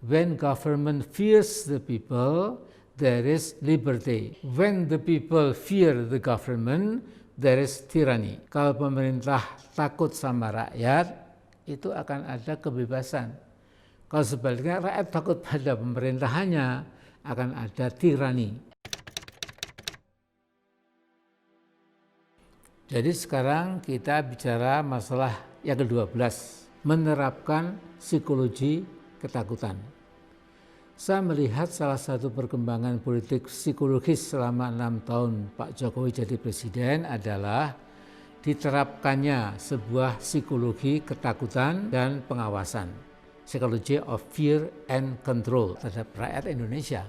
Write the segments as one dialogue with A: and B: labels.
A: When government fears the people, there is liberty. When the people fear the government, there is tyranny. Kalau pemerintah takut sama rakyat, itu akan ada kebebasan. Kalau sebaliknya rakyat takut pada pemerintahannya, akan ada tirani. Jadi sekarang kita bicara masalah yang ke-12, menerapkan psikologi ketakutan. Saya melihat salah satu perkembangan politik psikologis selama 6 tahun Pak Jokowi jadi presiden adalah diterapkannya sebuah psikologi ketakutan dan pengawasan. Psychology of fear and control terhadap rakyat Indonesia.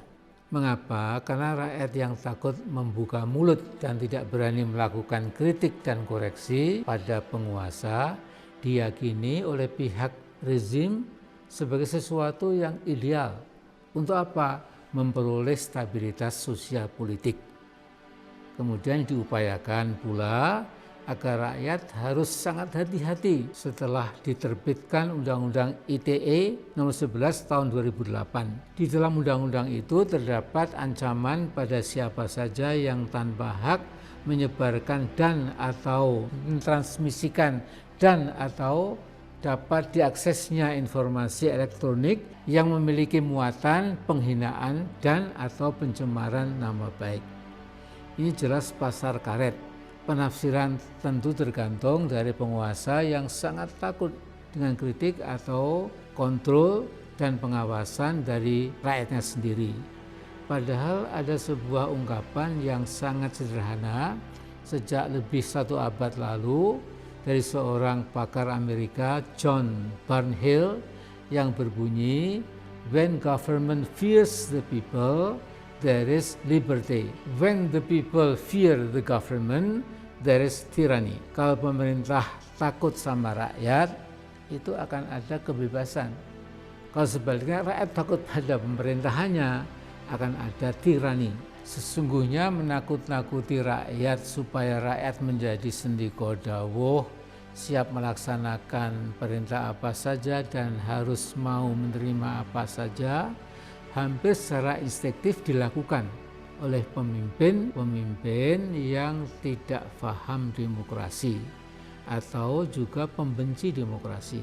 A: Mengapa? Karena rakyat yang takut membuka mulut dan tidak berani melakukan kritik dan koreksi pada penguasa diyakini oleh pihak rezim sebagai sesuatu yang ideal. Untuk apa? Memperoleh stabilitas sosial politik. Kemudian diupayakan pula agar rakyat harus sangat hati-hati setelah diterbitkan Undang-Undang ITE nomor 11 tahun 2008. Di dalam undang-undang itu terdapat ancaman pada siapa saja yang tanpa hak menyebarkan dan atau mentransmisikan dan atau dapat diaksesnya informasi elektronik yang memiliki muatan penghinaan dan atau pencemaran nama baik. Ini jelas pasar karet. Penafsiran tentu tergantung dari penguasa yang sangat takut dengan kritik atau kontrol dan pengawasan dari rakyatnya sendiri. Padahal ada sebuah ungkapan yang sangat sederhana sejak lebih 1 abad lalu dari seorang pakar Amerika, John Barnhill, yang berbunyi, "When government fears the people, there is liberty. When the people fear the government, there is tyranny." Kalau pemerintah takut sama rakyat, itu akan ada kebebasan. Kalau sebaliknya rakyat takut pada pemerintahannya, akan ada tirani. Sesungguhnya menakut-nakuti rakyat supaya rakyat menjadi sendiko dawuh, siap melaksanakan perintah apa saja dan harus mau menerima apa saja, hampir secara instinktif dilakukan oleh pemimpin yang tidak paham demokrasi atau juga pembenci demokrasi.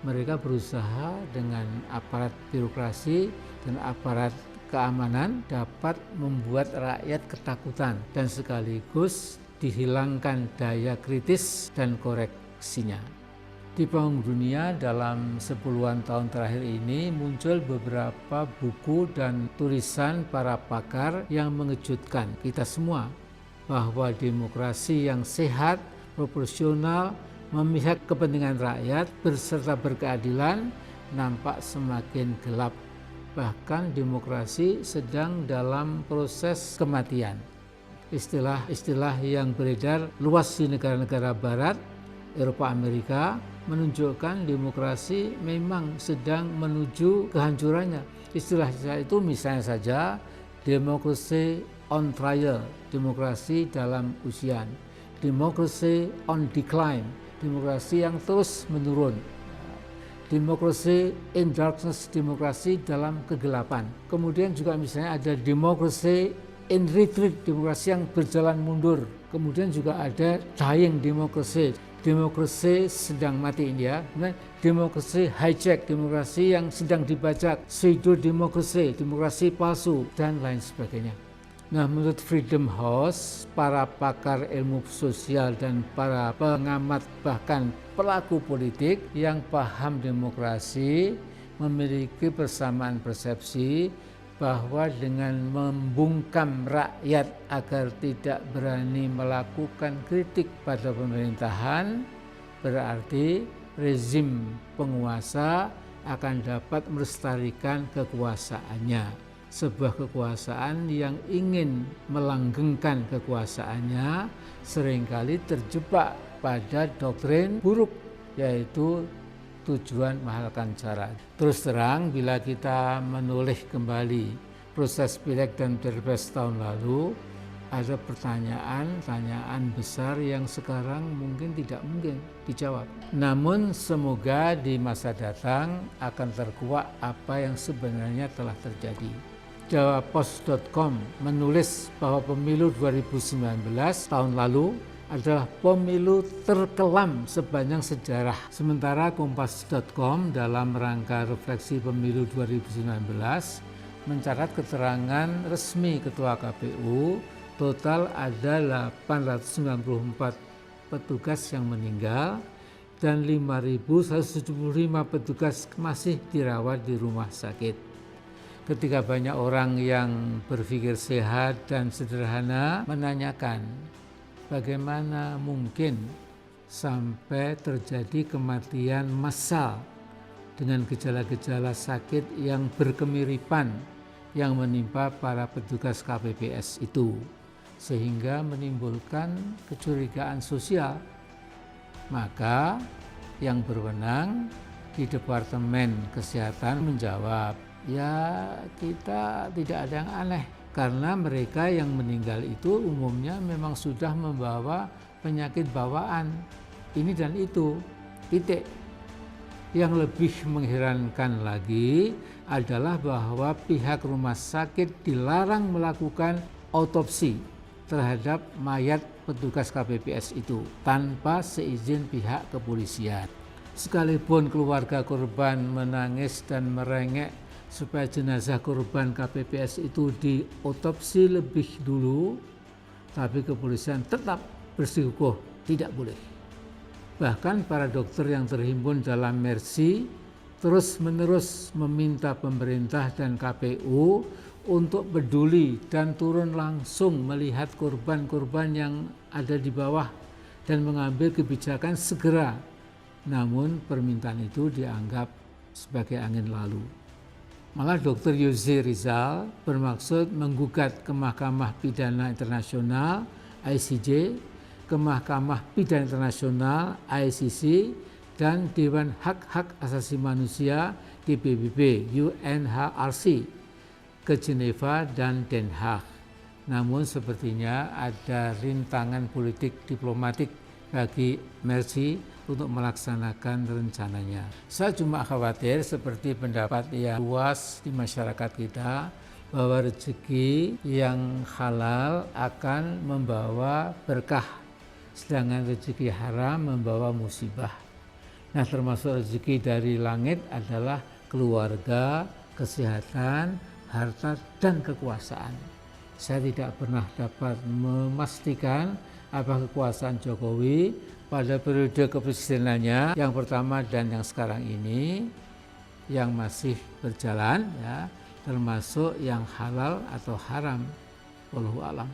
A: Mereka berusaha dengan aparat birokrasi dan aparat keamanan dapat membuat rakyat ketakutan dan sekaligus dihilangkan daya kritis dan koreksinya. Di panggung dunia dalam 10-an tahun terakhir ini muncul beberapa buku dan tulisan para pakar yang mengejutkan kita semua bahwa demokrasi yang sehat, proporsional, memihak kepentingan rakyat beserta berkeadilan nampak semakin gelap. Bahkan demokrasi sedang dalam proses kematian. Istilah-istilah yang beredar luas di negara-negara barat, Eropa, Amerika menunjukkan demokrasi memang sedang menuju kehancurannya. Istilah itu misalnya saja democracy on trial, demokrasi dalam ujian, democracy on decline, demokrasi yang terus menurun, democracy in darkness, demokrasi dalam kegelapan. Kemudian juga misalnya ada democracy in retreat, demokrasi yang berjalan mundur. Kemudian juga ada dying democracy, demokrasi sedang mati India. Demokrasi hijack, demokrasi yang sedang dibajak, pseudo demokrasi, demokrasi palsu, dan lain sebagainya. Nah, menurut Freedom House, para pakar ilmu sosial dan para pengamat bahkan pelaku politik yang paham demokrasi memiliki persamaan persepsi bahwa dengan membungkam rakyat agar tidak berani melakukan kritik pada pemerintahan, berarti rezim penguasa akan dapat melestarikan kekuasaannya. Sebuah kekuasaan yang ingin melanggengkan kekuasaannya seringkali terjebak pada doktrin buruk, yaitu tujuan mahalkan cara. Terus terang, bila kita menoleh kembali proses Pileg dan Pilpres tahun lalu, ada pertanyaan besar yang sekarang mungkin tidak mungkin dijawab. Namun semoga di masa datang akan terkuak apa yang sebenarnya telah terjadi. Jawapos.com menulis bahwa pemilu 2019 tahun lalu adalah pemilu terkelam sepanjang sejarah. Sementara Kompas.com dalam rangka refleksi pemilu 2019 mencatat keterangan resmi Ketua KPU, total ada 894 petugas yang meninggal dan 5.175 petugas masih dirawat di rumah sakit. Ketika banyak orang yang berpikir sehat dan sederhana menanyakan bagaimana mungkin sampai terjadi kematian massal dengan gejala-gejala sakit yang berkemiripan yang menimpa para petugas KPPS itu, sehingga menimbulkan kecurigaan sosial. Maka yang berwenang di Departemen Kesehatan menjawab, ya kita tidak ada yang aneh karena mereka yang meninggal itu umumnya memang sudah membawa penyakit bawaan ini dan itu, titik. Yang lebih mengherankan lagi adalah bahwa pihak rumah sakit dilarang melakukan autopsi terhadap mayat petugas KPPS itu tanpa seizin pihak kepolisian. Sekalipun keluarga korban menangis dan merengek supaya jenazah korban KPPS itu diotopsi lebih dulu, tapi kepolisian tetap bersikukuh tidak boleh. Bahkan para dokter yang terhimpun dalam Mercy terus-menerus meminta pemerintah dan KPU untuk peduli dan turun langsung melihat korban-korban yang ada di bawah dan mengambil kebijakan segera. Namun permintaan itu dianggap sebagai angin lalu. Malah Dr. Yusri Rizal bermaksud menggugat ke Mahkamah Pidana Internasional ICJ, ke Mahkamah Pidana Internasional ICC, dan Dewan Hak-Hak Asasi Manusia di PBB UNHRC ke Geneva dan Den Haag. Namun sepertinya ada rintangan politik diplomatik bagi Mercy untuk melaksanakan rencananya. Saya cuma khawatir seperti pendapat yang luas di masyarakat kita bahwa rezeki yang halal akan membawa berkah, sedangkan rezeki haram membawa musibah. Nah, termasuk rezeki dari langit adalah keluarga, kesehatan, harta, dan kekuasaan. Saya tidak pernah dapat memastikan apa kekuasaan Jokowi pada periode kepresidenannya yang pertama dan yang sekarang ini yang masih berjalan, ya, termasuk yang halal atau haram. Wallahu a'lam.